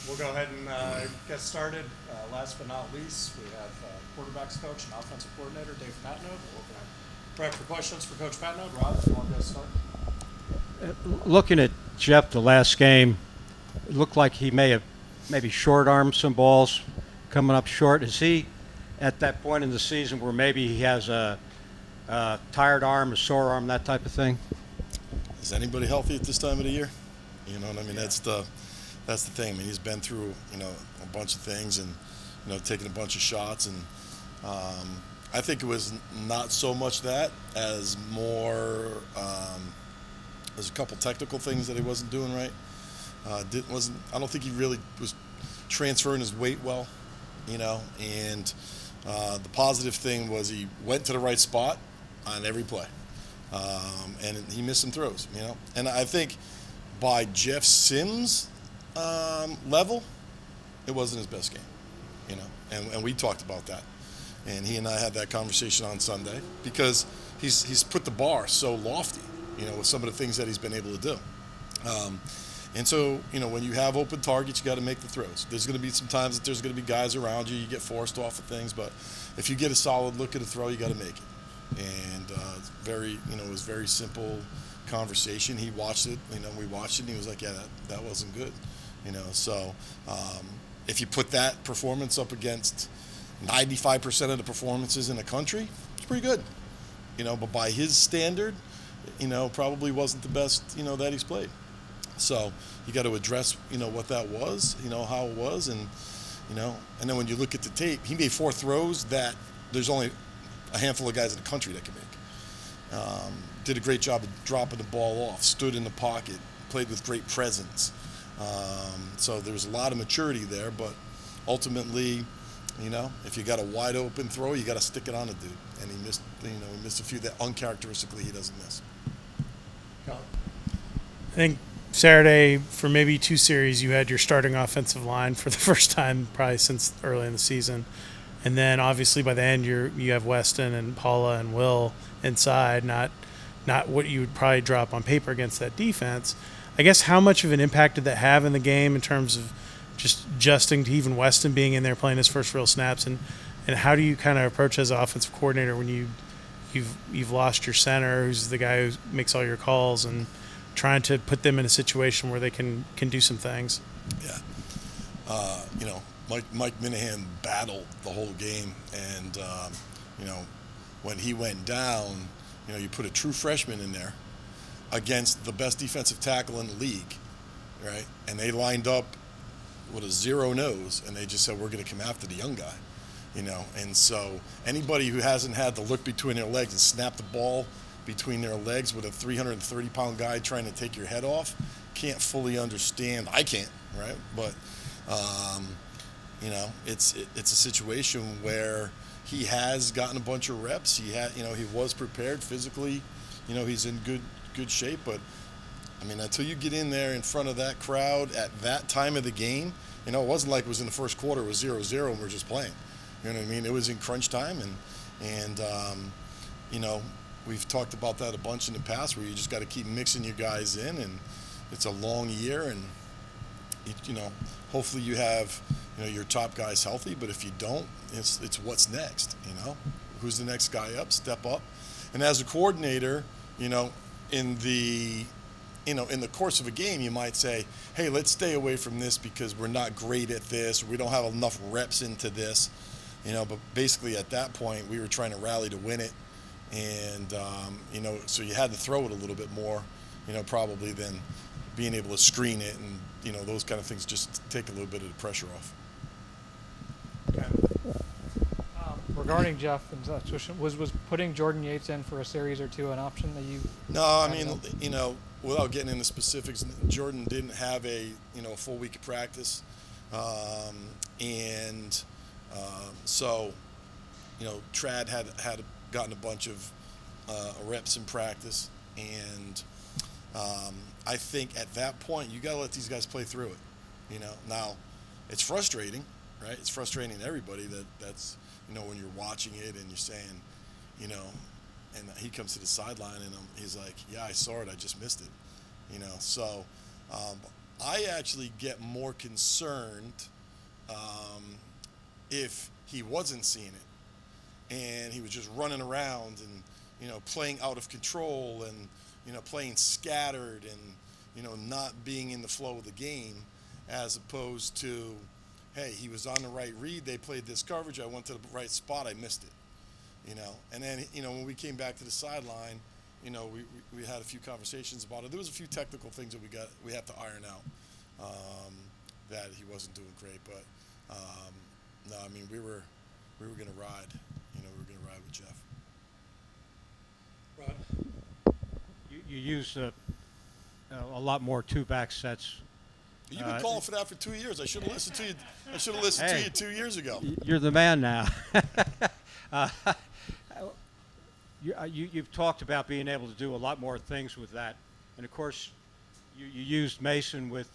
We'll go ahead and get started. Last but not least, we have quarterbacks coach and offensive coordinator Dave Patenaude. We'll open up right for questions for Coach Patenaude. Rob, if you want to start. Looking at Jeff the last game, it looked like he may have maybe short-armed some balls coming up short. Is he at that point in the season where maybe he has a tired arm, a sore arm, that type of thing? Is anybody healthy at this time of the year? You know what I mean? That's the thing. I mean, he's been through, a bunch of things and, taking a bunch of shots. And I think it was not so much that as more, there's a couple technical things that he wasn't doing right. I don't think he really was transferring his weight well, and the positive thing was he went to the right spot on every play. And he missed some throws, And I think by Jeff Sims' level, it wasn't his best game, And we talked about that. And he and I had that conversation on Sunday because he's put the bar so lofty, with some of the things that he's been able to do. And so, when you have open targets, you got to make the throws. There's going to be some times that there's going to be guys around you. You get forced off of things. But if you get a solid look at a throw, you got to make it. And it was very simple conversation. He watched it, we watched it, and he was like, yeah, that wasn't good. So if you put that performance up against 95% of the performances in the country, it's pretty good. But by his standard, probably wasn't the best, that he's played. So you got to address, what that was, how it was. And then when you look at the tape, he made 4 throws that there's only a handful of guys in the country that can make. Did a great job of dropping the ball off, stood in the pocket, played with great presence. So there was a lot of maturity there, but ultimately, if you got a wide open throw, you got to stick it on a dude. And he missed a few that uncharacteristically he doesn't miss. I think Saturday, for maybe 2 series, you had your starting offensive line for the first time probably since early in the season. And then obviously by the end you have Weston and Paula and Will inside, not what you would probably drop on paper against that defense. I guess how much of an impact did that have in the game in terms of just adjusting to even Weston being in there playing his first real snaps, and how do you kind of approach as an offensive coordinator when you've lost your center, who's the guy who makes all your calls, and trying to put them in a situation where they can do some things? Yeah. Mike Minahan battled the whole game, and when he went down, you put a true freshman in there against the best defensive tackle in the league, right? And they lined up with a zero nose, and they just said, we're going to come after the young guy, And so anybody who hasn't had the look between their legs and snap the ball between their legs with a 330-pound guy trying to take your head off can't fully understand. I can't, right? But it's a situation where he has gotten a bunch of reps. He was prepared physically. He's in good shape. But I mean, until you get in there in front of that crowd at that time of the game, it wasn't like it was in the first quarter. It was 0-0 and we're just playing. You know what I mean? It was in crunch time, and we've talked about that a bunch in the past, where you just got to keep mixing your guys in, and it's a long year, and hopefully you have your top guys healthy. But if you don't, it's what's next. Who's the next guy up? Step up. And as a coordinator, in the course of a game, you might say, hey, let's stay away from this because we're not great at this, or we don't have enough reps into this. But basically at that point, we were trying to rally to win it. And, so you had to throw it a little bit more, probably than being able to screen it, and, those kind of things just take a little bit of the pressure off. Okay. Regarding Jeff, was putting Jordan Yates in for a series or two an option that you? No, I mean, without getting into specifics, Jordan didn't have a full week of practice, so Trad had gotten a bunch of reps in practice, and I think at that point you got to let these guys play through it. Now it's frustrating, right? It's frustrating to everybody that's when you're watching it and you're saying, and he comes to the sideline and he's like, yeah, I saw it, I just missed it. So I actually get more concerned if he wasn't seeing it and he was just running around and, playing out of control and, playing scattered and, not being in the flow of the game, as opposed to, hey, he was on the right read, they played this coverage, I went to the right spot, I missed it. And then, when we came back to the sideline, we had a few conversations about it. There was a few technical things that we had to iron out that he wasn't doing great. But no, I mean we were going to ride. We were going to ride with Jeff. Rod? You used a lot more two-back sets. You've been calling for that for 2 years. I should have listened to you. I should have listened to you 2 years ago. You're the man now. You've talked about being able to do a lot more things with that, and of course, you used Mason with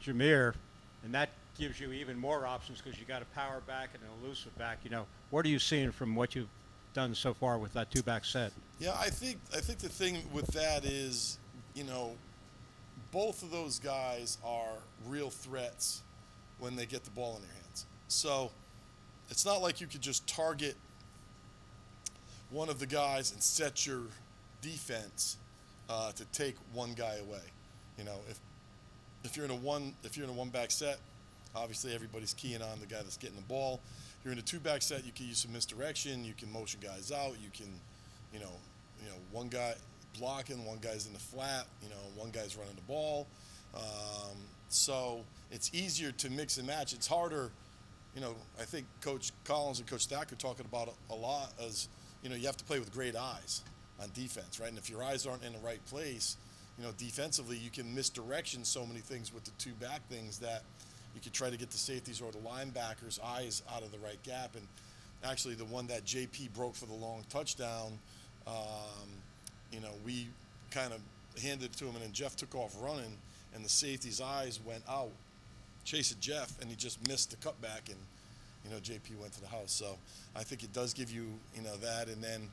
Jameer, and that gives you even more options because you got a power back and an elusive back. What are you seeing from what you've done so far with that two-back set? Yeah, I think the thing with that is, both of those guys are real threats when they get the ball in their hands. So it's not like you could just target one of the guys and set your defense to take one guy away. If you're in a one back set, obviously everybody's keying on the guy that's getting the ball. If you're in a two back set, you can use some misdirection. You can motion guys out. You can, one guy blocking, one guy's in the flat. One guy's running the ball. So it's easier to mix and match. It's harder. I think Coach Collins and Coach Thacker talking about it a lot as, you have to play with great eyes on defense, right? And if your eyes aren't in the right place, defensively, you can misdirection so many things with the two back things that you could try to get the safeties or the linebackers' eyes out of the right gap. And actually, the one that JP broke for the long touchdown, we kind of handed it to him, and then Jeff took off running, and the safety's eyes went out, chasing Jeff, and he just missed the cutback, and JP went to the house. So I think it does give you that, and then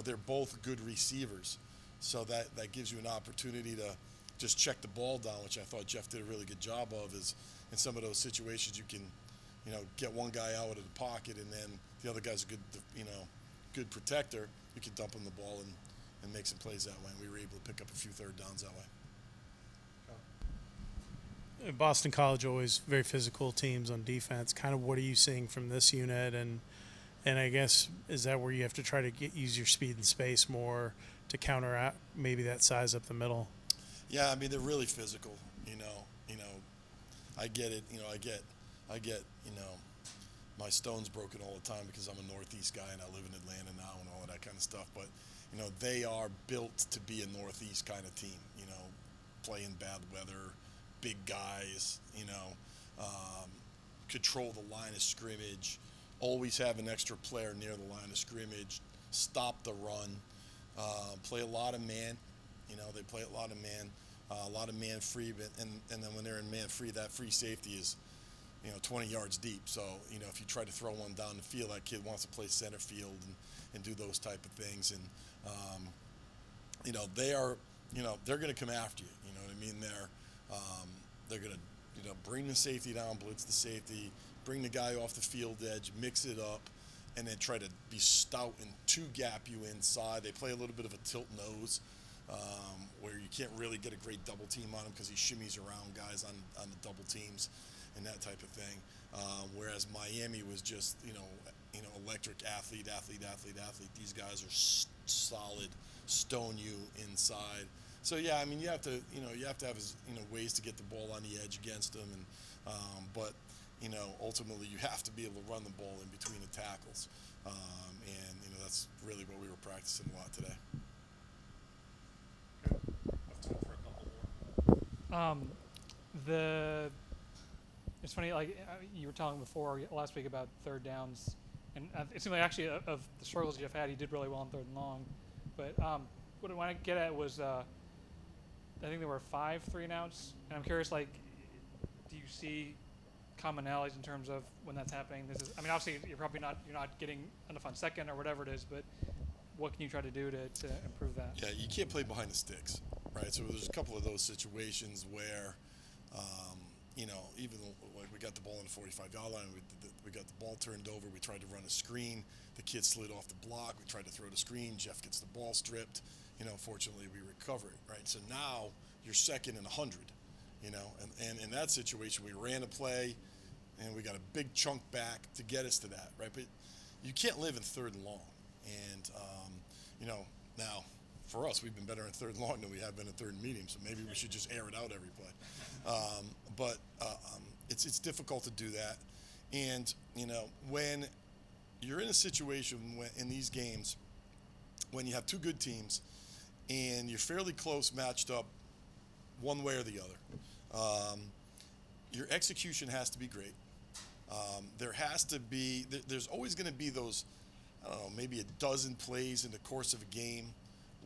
they're both good receivers, so that gives you an opportunity to just check the ball down, which I thought Jeff did a really good job of. Is in some of those situations you can get one guy out of the pocket, and then the other guy's a good protector. You can dump him the ball and make some plays that way. And we were able to pick up a few third downs that way. Boston College always very physical teams on defense. Kind of what are you seeing from this unit, and I guess is that where you have to try to use your speed and space more to counteract maybe that size up the middle? Yeah, I mean they're really physical. I get it. I get my stones broken all the time because I'm a Northeast guy and I live in Atlanta now and all of that kind of stuff. But they are built to be a Northeast kind of team. Playing bad weather. Big guys, control the line of scrimmage, always have an extra player near the line of scrimmage, stop the run, play a lot of man. They play a lot of man free, and then when they're in man free, that free safety is, 20 yards deep. So, if you try to throw one down the field, that kid wants to play center field and do those type of things. And, they are, they're going to come after you. You know what I mean? They're going to, bring the safety down, blitz the safety, bring the guy off the field edge, mix it up, and then try to be stout and two-gap you inside. They play a little bit of a tilt nose where you can't really get a great double team on him because he shimmies around guys on the double teams and that type of thing. Whereas Miami was just, electric athlete. These guys are solid, stone you inside. So yeah, I mean you have to have ways to get the ball on the edge against them, and but ultimately you have to be able to run the ball in between the tackles, and that's really what we were practicing a lot today. Have time for a couple more. It's funny, like you were talking before last week about third downs, and it seemed like actually of the struggles Jeff had, he did really well on third and long. But what I want to get at was I think there were 5 3-and-outs, and I'm curious, like, do you see commonalities in terms of when that's happening? Obviously you're not getting enough on second or whatever it is, but what can you try to do to improve that? Yeah, you can't play behind the sticks, right? So there's a couple of those situations where, even like we got the ball in the 45-yard line, we got the ball turned over, we tried to run a screen, the kid slid off the block, we tried to throw the screen, Jeff gets the ball stripped, fortunately we recover it, right? So now you're 2nd and 100, and in that situation we ran a play and we got a big chunk back to get us to that, right? But you can't live in 3rd and long. And, now for us, we've been better in 3rd and long than we have been in 3rd and medium, so maybe we should just air it out every play. But it's difficult to do that. And, when you're in a situation in these games when you have 2 good teams and you're fairly close matched up one way or the other, your execution has to be great. There's always going to be those, I don't know, maybe a dozen plays in the course of a game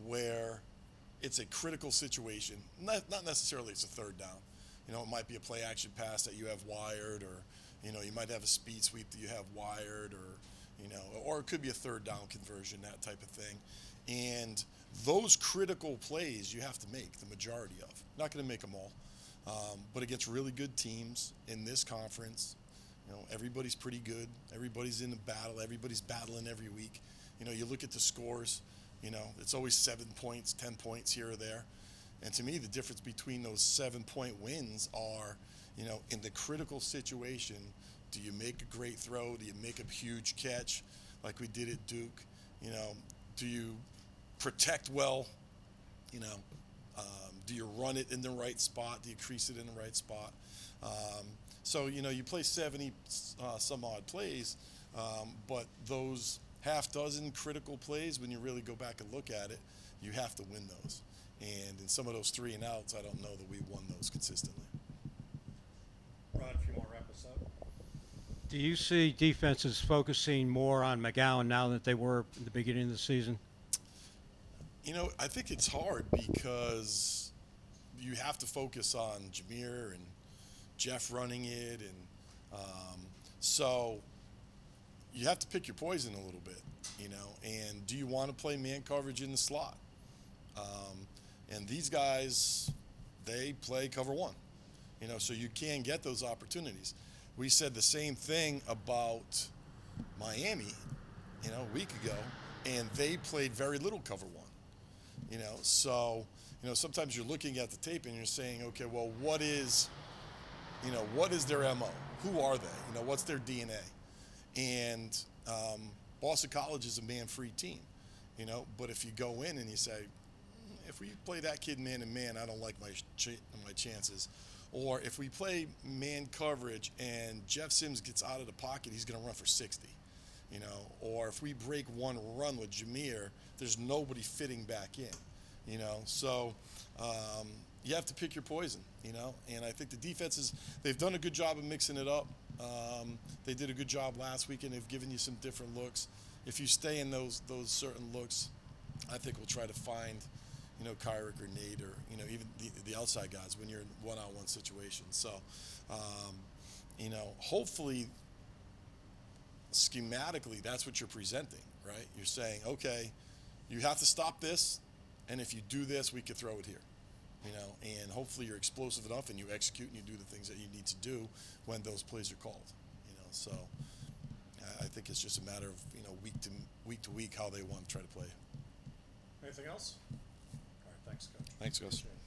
where it's a critical situation. Not necessarily it's a 3rd down. It might be a play action pass that you have wired, or, you might have a speed sweep that you have wired, or it could be a 3rd down conversion, that type of thing. And those critical plays you have to make the majority of. Not going to make them all. But against really good teams in this conference, everybody's pretty good. Everybody's in the battle. Everybody's battling every week. You look at the scores, it's always 7 points, 10 points here or there. And to me, the difference between those 7-point wins are, in the critical situation, do you make a great throw? Do you make a huge catch like we did at Duke? Do you protect well? Do you run it in the right spot? Do you crease it in the right spot? So, you play 70 some odd plays, but those half dozen critical plays, when you really go back and look at it, you have to win those. And in some of those 3 and outs, I don't know that we won those consistently. Rod, if you want to wrap us up. Do you see defenses focusing more on McGowan now than they were in the beginning of the season? I think it's hard because you have to focus on Jameer and Jeff running it, and so you have to pick your poison a little bit, and do you want to play man coverage in the slot? And these guys, they play cover 1, so you can get those opportunities. We said the same thing about Miami, a week ago, and they played very little cover 1. So sometimes you're looking at the tape and you're saying, okay, well, what is their MO? Who are they? What's their DNA? And Boston College is a man-free team, but if you go in and you say, if we play that kid man-to-man, I don't like my chances. Or if we play man coverage and Jeff Sims gets out of the pocket, he's going to run for 60. Or if we break one run with Jameer, there's nobody fitting back in, So you have to pick your poison, And I think the defenses, they've done a good job of mixing it up. They did a good job last week, and they've given you some different looks. If you stay in those certain looks, I think we'll try to find, Kyrick or Nate or, even the outside guys when you're in one-on-one situations. So, hopefully, schematically, that's what you're presenting, right? You're saying, okay, you have to stop this, and if you do this, we could throw it here, and hopefully you're explosive enough and you execute and you do the things that you need to do when those plays are called, So I think it's just a matter of, week to week how they want to try to play. Anything else? All right, thanks, Coach. Thanks, guys. Appreciate it.